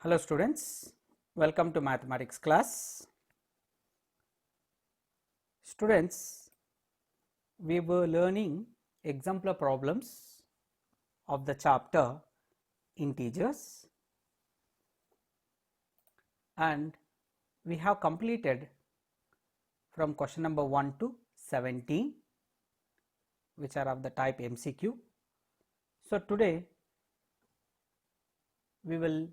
Hello students, welcome to mathematics class. Students, we were learning exemplar problems of the chapter integers, and we have completed from question number 1 to 17, which are of the type MCQ. So today we will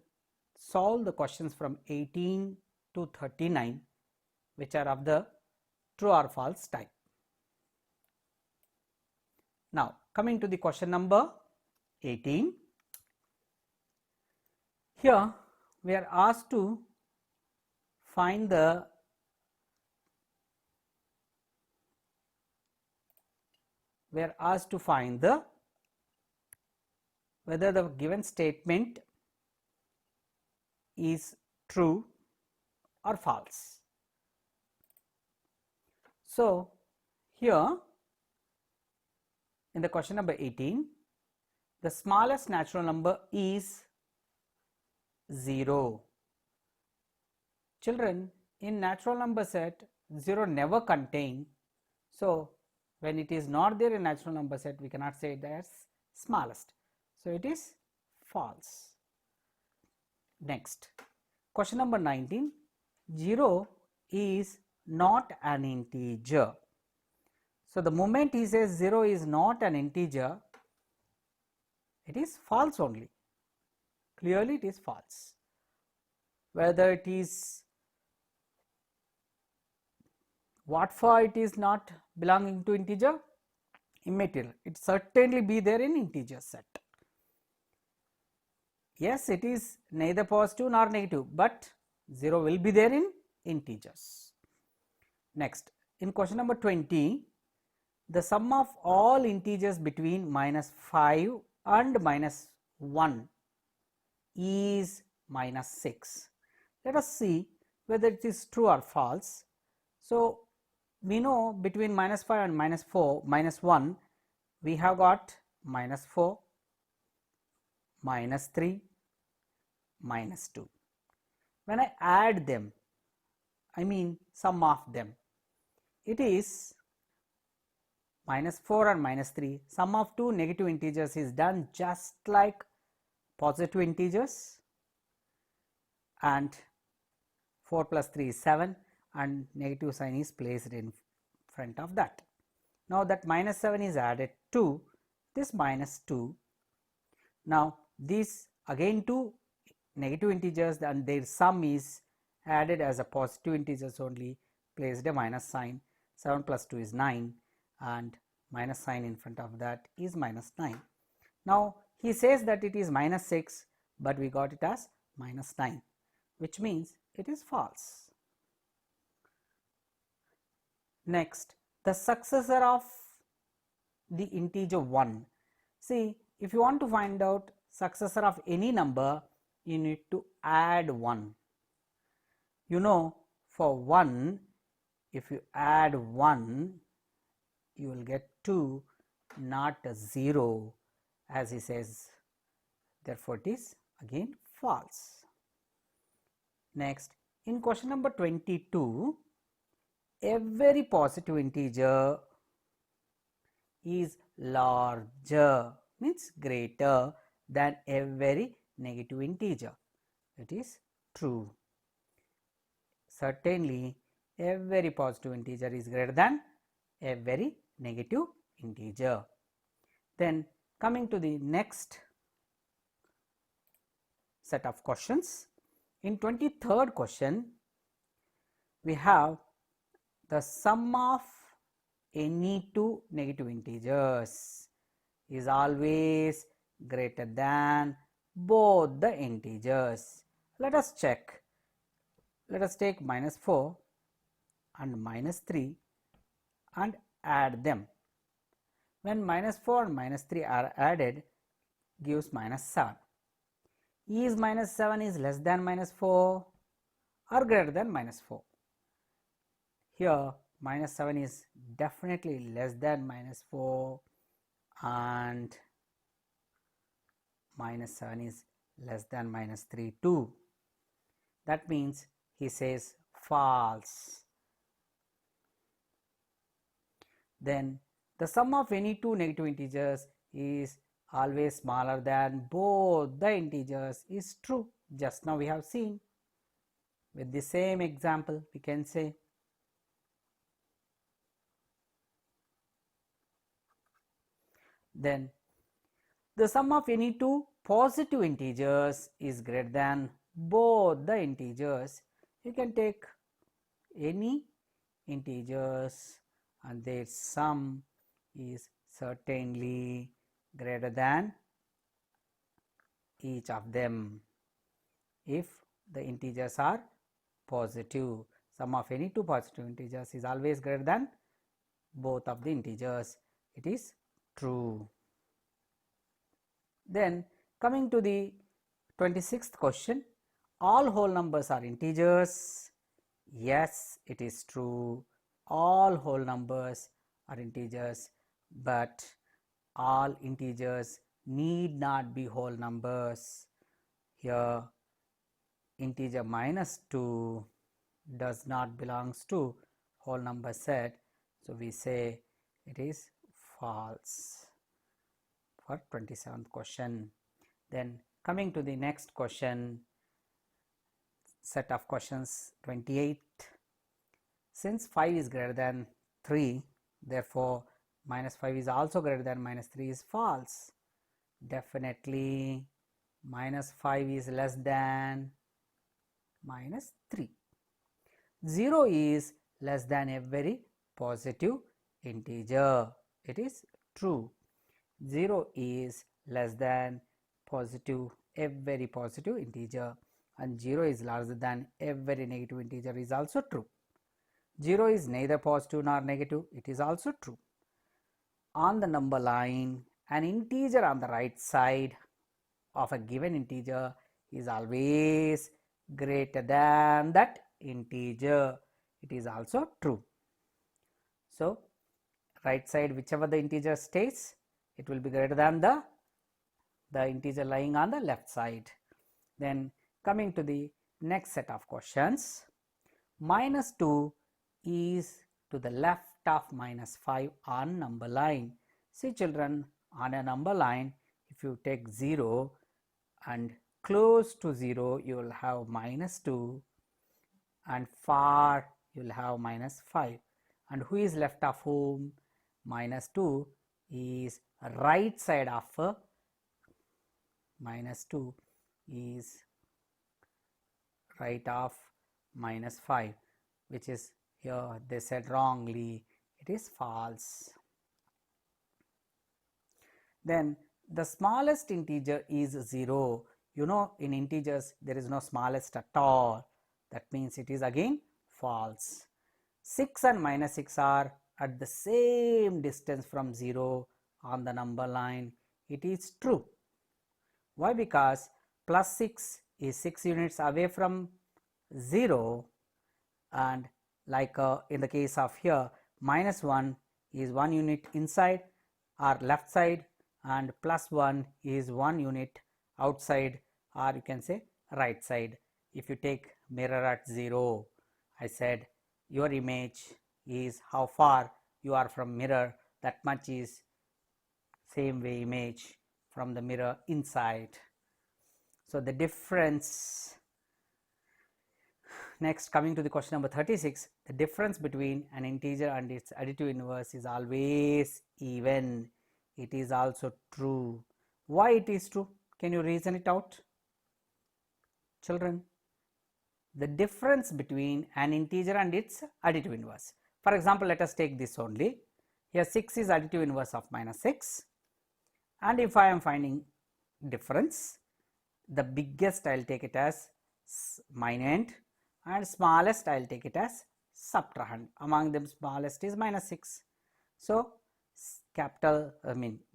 solve the questions from 18 to 39, which are of the true or false type. Now coming to the question number 18, here we are asked to find the whether the given statement is true or false. So here in the question number 18, the smallest natural number is 0. Children, in natural number set 0 never contain, so when it is not there in natural number set, we cannot say it as smallest, so it is false. Next, question number 19, 0 is not an integer. So the moment he says 0 is not an integer, it is false only. Clearly it is false. Whether it is what for it is not belonging to integer, immaterial, it certainly be there in integer set. Yes, it is neither positive nor negative, but 0 will be there in integers. Next, in question number 20, the sum of all integers between -5 and -1 is -6. Let us see whether it is true or false. So we know between -5 and -1 we have got -4, -3, -2. When I add them, I mean sum of them, it is -4 and -3. Sum of two negative integers is done just like positive integers, and 4 plus 3 is 7, and negative sign is placed in front of that. Now that -7 is added to this -2. Now these again two negative integers, and their sum is added as a positive integers only, placed a minus sign. 7 plus 2 is 9, and minus sign in front of that is -9. Now he says that it is -6, but we got it as -9, which means it is false. Next, the successor of the integer 1. See, if you want to find out successor of any number, you need to add 1. You know, for 1, if you add 1, you will get 2, not a 0, as he says. Therefore it is again false. Next, in question number 22, every positive integer is larger, means greater than every negative integer. It is true. Certainly every positive integer is greater than every negative integer. Then coming to the next set of questions, in 23rd question we have the sum of any two negative integers is always greater than both the integers. Let us check. Let us take -4 and -3 and add them. When -4 and -3 are added, gives -7. Is -7 is less than -4 or greater than -4? Here -7 is definitely less than -4, and -7 is less than -3 too. That means he says false. Then the sum of any two negative integers is always smaller than both the integers is true. Just now we have seen with the same example we can say. Then the sum of any two positive integers is greater than both the integers. You can take any integers and their sum is certainly greater than each of them if the integers are positive. Sum of any two positive integers is always greater than both of the integers. It is true. Then coming to the 26th question, all whole numbers are integers. Yes, it is true. All whole numbers are integers, but all integers need not be whole numbers. Here integer -2 does not belongs to whole number set, so we say it is false for 27th question. Then coming to the next question, set of questions 28. Since 5 is greater than 3, therefore -5 is also greater than -3 is false. Definitely -5 is less than -3. 0 is less than every positive integer. It is true. 0 is less than every positive integer, and 0 is larger than every negative integer is also true. 0 is neither positive nor negative. It is also true. On the number line, an integer on the right side of a given integer is always greater than that integer. It is also true. So right side, whichever the integer stays, it will be greater than the integer lying on the left side. Then coming to the next set of questions, -2 is to the left of -5 on number line. See children, on a number line, if you take 0 and close to 0 you will have -2 and far you will have -5, and who is left of whom? -2 is right side of -2 is right of -5, which is here they said wrongly, it is false. Then the smallest integer is 0. You know, in integers there is no smallest at all. That means it is again false. 6 and -6 are at the same distance from 0 on the number line. It is true. Why? Because +6 is 6 units away from 0, and like in the case of here, -1 is 1 unit inside or left side, and +1 is 1 unit outside, or you can say right side. If you take mirror at 0, I said your image is how far you are from mirror, that much is same way image from the mirror inside. So the difference. Next, coming to the question number 36, the difference between an integer and its additive inverse is always even. It is also true. Why it is true? Can you reason it out? Children, the difference between an integer and its additive inverse. For example, let us take this only. Here 6 is additive inverse of -6, and if I am finding difference, the biggest I will take it as minuend and smallest I will take it as subtrahend. Among them smallest is -6. So capital,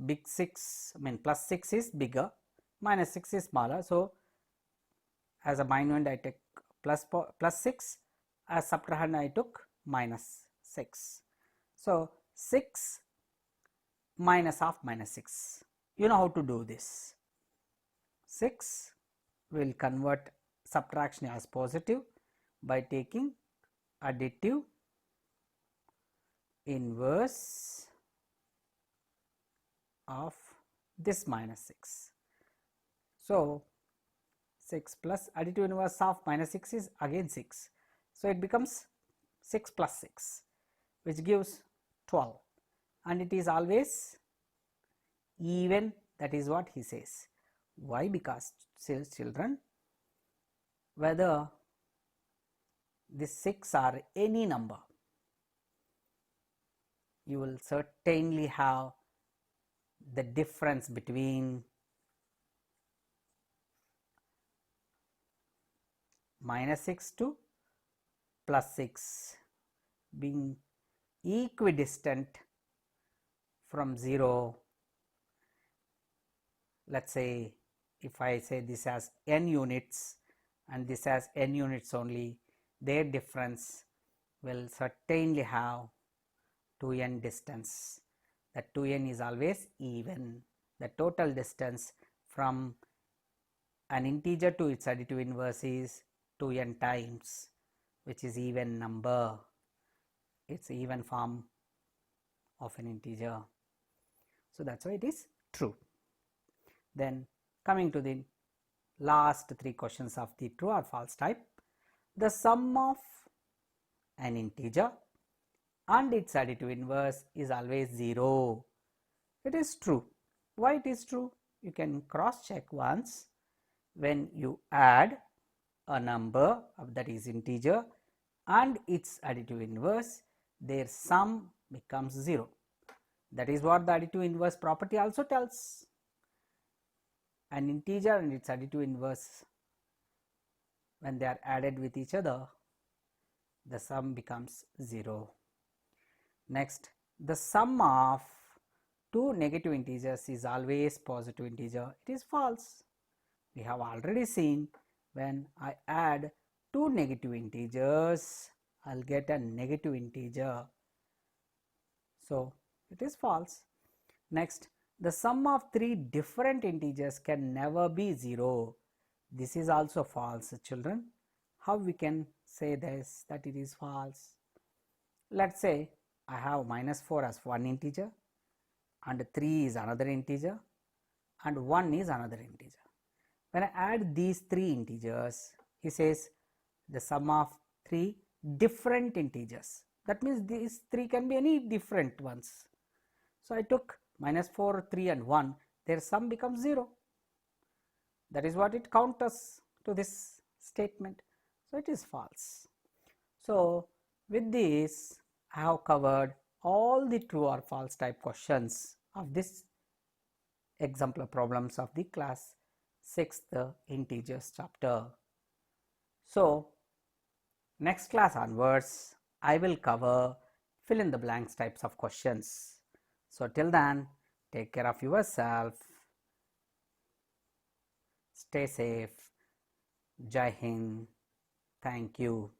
big 6, +6 is bigger, -6 is smaller. So as a minuend I take +6, as subtrahend I took -6. So 6 minus of -6. You know how to do this. 6 will convert subtraction as positive by taking additive inverse of this minus 6. So 6 plus additive inverse of minus 6 is again 6. So it becomes 6 plus 6, which gives 12, and it is always even. That is what he says. Why? Because children, whether this 6 or any number, you will certainly have the difference between minus 6 to plus 6 being equidistant from 0. Let's say if I say this has n units and this has n units only, their difference will certainly have 2n distance. That 2n is always even. The total distance from an integer to its additive inverse is 2n times, which is even number. It's even form of an integer. So that's why it is true. Then coming to the last 3 questions of the true or false type. The sum of an integer and its additive inverse is always 0. It is true. Why it is true? You can cross check once. When you add a number that is integer and its additive inverse, their sum becomes 0. That is what the additive inverse property also tells. An integer and its additive inverse, when they are added with each other, the sum becomes 0. Next, the sum of 2 negative integers is always positive integer. It is false. We have already seen when I add 2 negative integers, I'll get a negative integer. So it is false. Next, the sum of 3 different integers can never be 0. This is also false, children. How we can say this, that it is false? Let's say I have minus 4 as one integer, and 3 is another integer, and 1 is another integer. When I add these 3 integers, he says the sum of 3 different integers. That means these 3 can be any different ones. So I took minus 4, 3 and 1, their sum becomes 0. That is what it counters to this statement. So it is false. So with this, I have covered all the true or false type questions of this exemplar problems of the class 6th integers chapter. So next class onwards, I will cover fill in the blanks types of questions. So till then, take care of yourself. Stay safe. Jai Hind. Thank you.